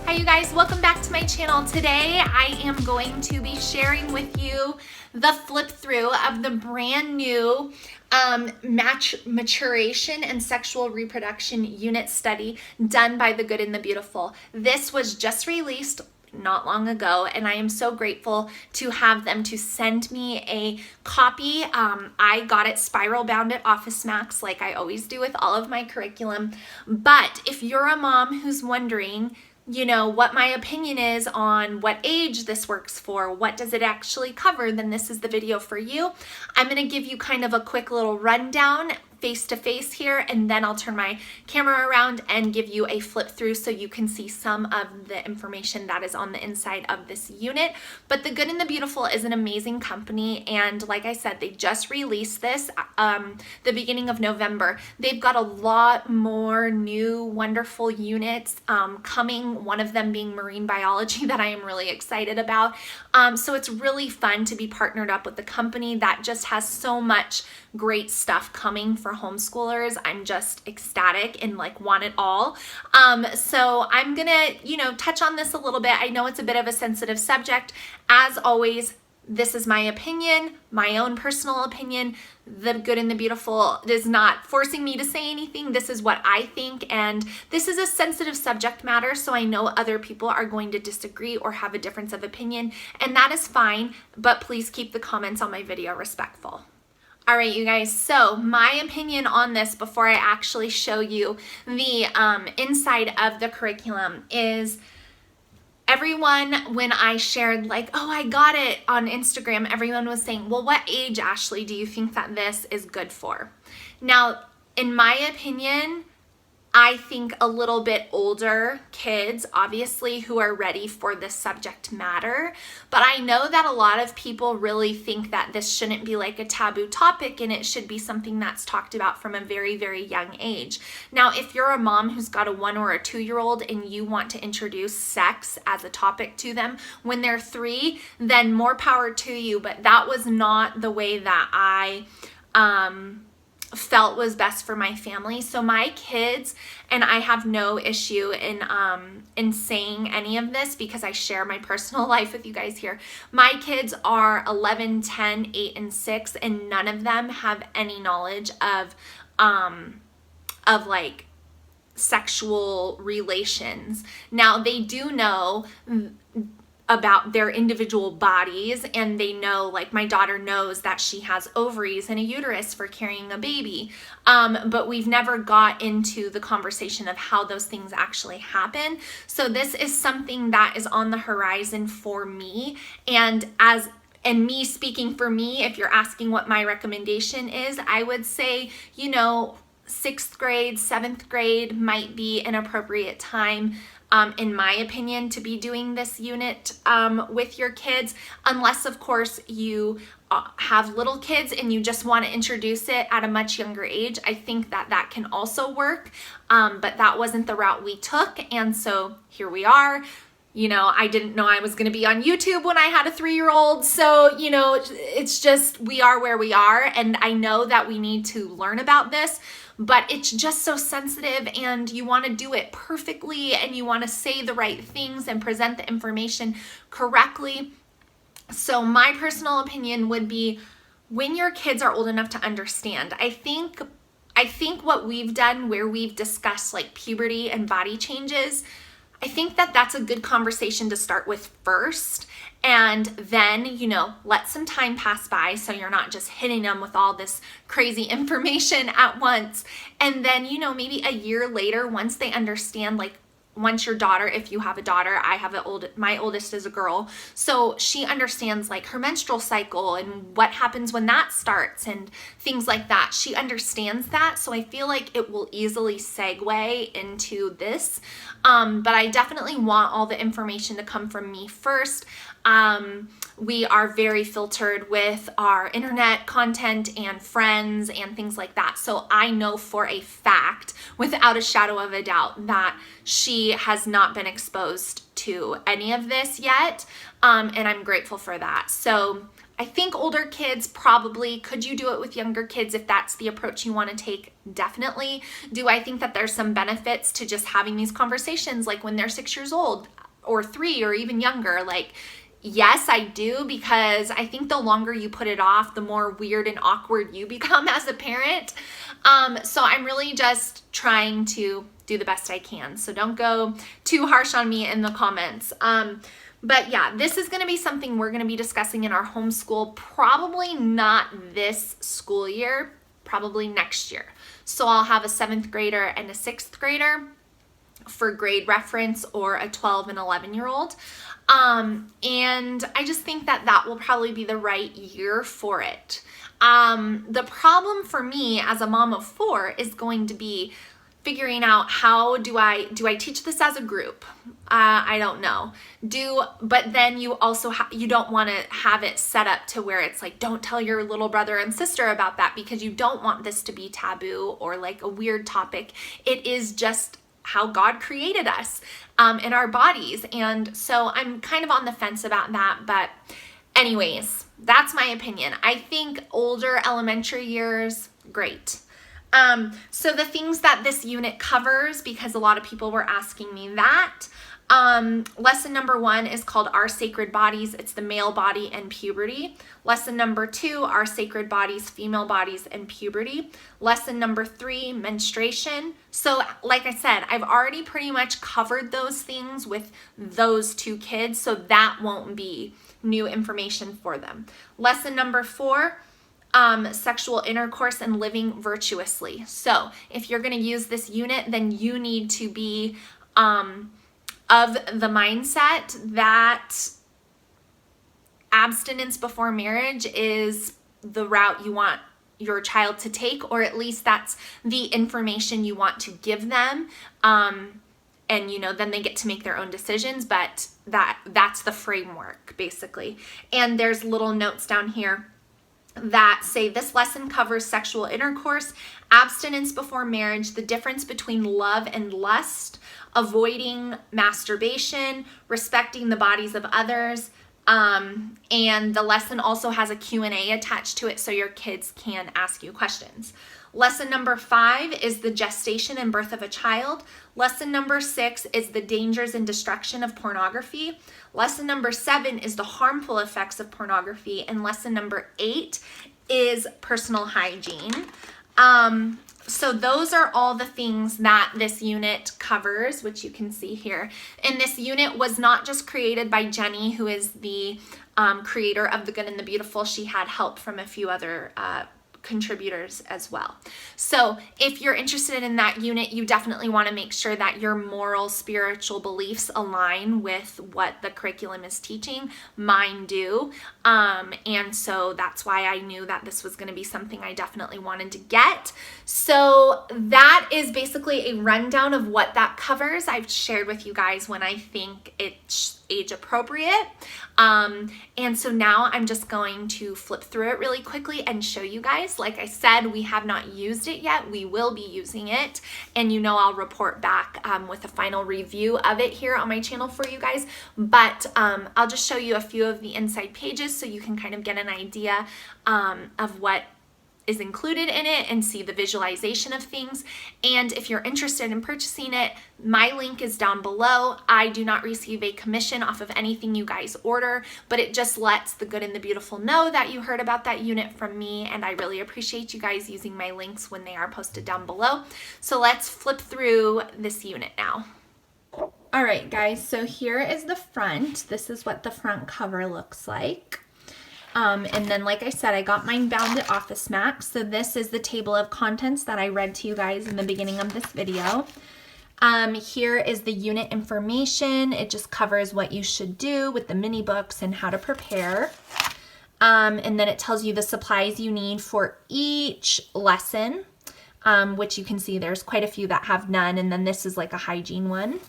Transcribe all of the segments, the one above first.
Hi you guys, welcome back to my channel. Today I am going to be sharing with you the flip through of the brand new maturation and sexual reproduction unit study done by The Good and the Beautiful. This was just released not long ago, and I am so grateful to have them to send me a copy. I got it spiral bound at Office Max like I always do with all of my curriculum. But if you're a mom who's wondering, you know, what my opinion is on what age this works for, what does it actually cover, then this is the video for you. I'm going to give you kind of a quick little rundown face to face here, and then I'll turn my camera around and give you a flip through so you can see some of the information that is on the inside of this unit. But The Good and the Beautiful is an amazing company, and like I said, they just released this the beginning of November. They've got a lot more new wonderful units coming, one of them being marine biology that I am really excited about. So it's really fun to be partnered up with the company that just has so much great stuff coming for homeschoolers. I'm just ecstatic and like want it all. So I'm gonna, touch on this a little bit. I know it's a bit of a sensitive subject. As always, this is my opinion, my own personal opinion. The Good and the Beautiful is not forcing me to say anything. This is what I think, and this is a sensitive subject matter, so I know other people are going to disagree or have a difference of opinion, and that is fine, but please keep the comments on my video respectful. All right, you guys, so my opinion on this before I actually show you the inside of the curriculum is everyone, when I shared like, oh, I got it on Instagram, everyone was saying, well, what age, Ashlee, do you think that this is good for? Now, in my opinion, I think a little bit older kids, obviously, who are ready for this subject matter. But I know that a lot of people really think that this shouldn't be like a taboo topic and it should be something that's talked about from a very, very young age. Now, if you're a mom who's got a 1 or a 2-year-old and you want to introduce sex as a topic to them when they're 3, then more power to you. But that was not the way that I felt was best for my family. So my kids, and I have no issue in saying any of this because I share my personal life with you guys here. My kids are 11, 10, 8, and 6, and none of them have any knowledge of like sexual relations. Now they do know about their individual bodies, and they know, like my daughter knows that she has ovaries and a uterus for carrying a baby, but we've never got into the conversation of how those things actually happen. So this is something that is on the horizon for me, and me speaking for me, if you're asking what my recommendation is, I would say, 6th grade, 7th grade might be an appropriate time, in my opinion, to be doing this unit with your kids, unless of course you have little kids and you just want to introduce it at a much younger age. I think that can also work, but that wasn't the route we took, and so here we are. I didn't know I was going to be on YouTube when I had a 3-year-old. So, it's just, we are where we are. And I know that we need to learn about this, but it's just so sensitive, and you want to do it perfectly, and you want to say the right things and present the information correctly. So my personal opinion would be when your kids are old enough to understand. I think what we've done, where we've discussed like puberty and body changes, I think that that's a good conversation to start with first, and then, let some time pass by so you're not just hitting them with all this crazy information at once. And then, maybe a year later, once they understand, like once your daughter, if you have a daughter, my oldest is a girl, so she understands like her menstrual cycle and what happens when that starts and things like that. She understands that, so I feel like it will easily segue into this. But I definitely want all the information to come from me first. We are very filtered with our internet content and friends and things like that. So I know for a fact, without a shadow of a doubt, that she has not been exposed to any of this yet. And I'm grateful for that. So I think older kids probably. Could you do it with younger kids if that's the approach you want to take? Definitely. Do I think that there's some benefits to just having these conversations like when they're 6 years old or 3 or even younger? Like, yes, I do, because I think the longer you put it off, the more weird and awkward you become as a parent. So I'm really just trying to do the best I can. So don't go too harsh on me in the comments. But yeah, this is going to be something we're going to be discussing in our homeschool, probably not this school year, probably next year. So I'll have a 7th grader and a 6th grader for grade reference, or a 12 and 11-year-old. And I just think that that will probably be the right year for it. The problem for me as a mom of 4 is going to be figuring out, how do I teach this as a group? I don't know. But then you also you don't want to have it set up to where it's like, don't tell your little brother and sister about that, because you don't want this to be taboo or like a weird topic. It is just how God created us in our bodies. And so I'm kind of on the fence about that. But anyways, that's my opinion. I think older elementary years, great. So the things that this unit covers, because a lot of people were asking me that, lesson number 1 is called Our Sacred Bodies. It's the male body and puberty. Lesson number 2, Our Sacred Bodies, female bodies and puberty. Lesson number 3, menstruation. So like I said, I've already pretty much covered those things with those 2 kids, so that won't be new information for them. Lesson number 4, sexual intercourse and living virtuously. So if you're going to use this unit, then you need to be of the mindset that abstinence before marriage is the route you want your child to take, or at least that's the information you want to give them. And then they get to make their own decisions, but that's the framework basically. And there's little notes down here that say this lesson covers sexual intercourse, abstinence before marriage, the difference between love and lust, avoiding masturbation, respecting the bodies of others, and the lesson also has a Q&A attached to it so your kids can ask you questions. Lesson number 5 is the gestation and birth of a child. Lesson number 6 is the dangers and destruction of pornography. Lesson number 7 is the harmful effects of pornography. And lesson number 8 is personal hygiene. So those are all the things that this unit covers, which you can see here. And this unit was not just created by Jenny, who is the creator of The Good and the Beautiful. She had help from a few other contributors as well. So if you're interested in that unit, you definitely want to make sure that your moral, spiritual beliefs align with what the curriculum is teaching. Mine do. And so that's why I knew that this was going to be something I definitely wanted to get. So that is basically a rundown of what that covers. I've shared with you guys when I think it's age appropriate. And so now I'm just going to flip through it really quickly and show you guys. Like I said, we have not used it yet. We will be using it, and I'll report back with a final review of it here on my channel for you guys. But I'll just show you a few of the inside pages so you can kind of get an idea of what is included in it and see the visualization of things. And if you're interested in purchasing it, my link is down below. I do not receive a commission off of anything you guys order, but it just lets The Good and the Beautiful know that you heard about that unit from me, and I really appreciate you guys using my links when they are posted down below. So let's flip through this unit now. All right, guys, so here is the front. This is what the front cover looks like. And then, like I said, I got mine bound at Office Max. So this is the table of contents that I read to you guys in the beginning of this video. Here is the unit information. It just covers what you should do with the mini books and how to prepare. And then it tells you the supplies you need for each lesson, which you can see there's quite a few that have none. And then this is like a hygiene one.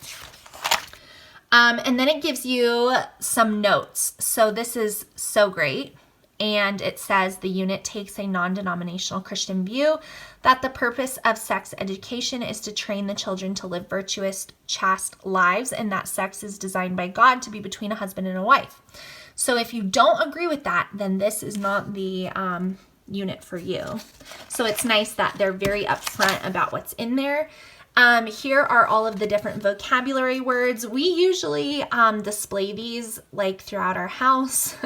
And then it gives you some notes. So this is so great. And it says the unit takes a non-denominational Christian view that the purpose of sex education is to train the children to live virtuous, chaste lives, and that sex is designed by God to be between a husband and a wife. So if you don't agree with that, then this is not the unit for you. So it's nice that they're very upfront about what's in there. Here are all of the different vocabulary words. We usually display these like throughout our house.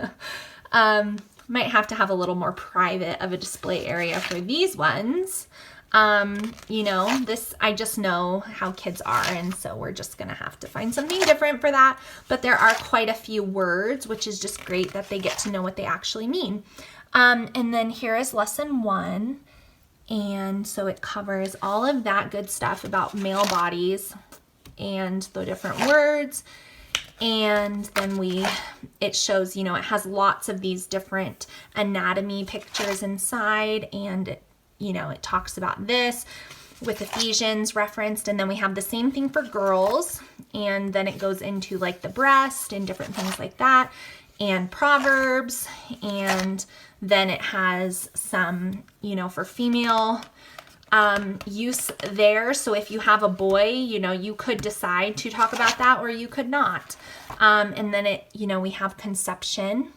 Might have to have a little more private of a display area for these ones. You know, this, I just know how kids are, and so we're just gonna have to find something different for that. But there are quite a few words, which is just great that they get to know what they actually mean. And then here is lesson 1. And so it covers all of that good stuff about male bodies and the different words. And then it shows, you know, it has lots of these different anatomy pictures inside, and you know, it talks about this with Ephesians referenced, and then we have the same thing for girls, and then it goes into like the breast and different things like that, and Proverbs, and then it has some, you know, for female use there. So if you have a boy, you know, you could decide to talk about that or you could not. And then it, you know, we have conception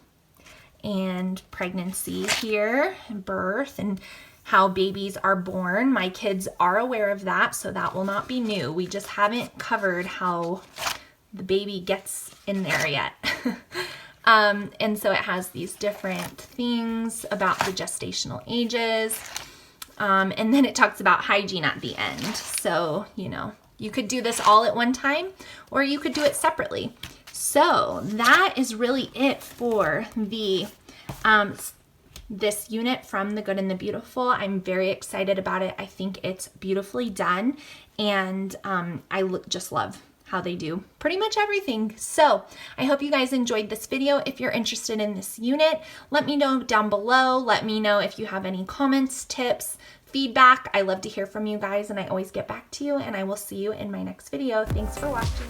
and pregnancy here, and birth, and how babies are born. My kids are aware of that, so that will not be new. We just haven't covered how the baby gets in there yet. And so it has these different things about the gestational ages. And then it talks about hygiene at the end. So, you know, you could do this all at one time, or you could do it separately. So that is really it for the this unit from The Good and the Beautiful. I'm very excited about it. I think it's beautifully done, and I just love how they do pretty much everything. So I hope you guys enjoyed this video. If you're interested in this unit, let me know down below. Let me know if you have any comments, tips, feedback. I love to hear from you guys, and I always get back to you, and I will see you in my next video. Thanks for watching.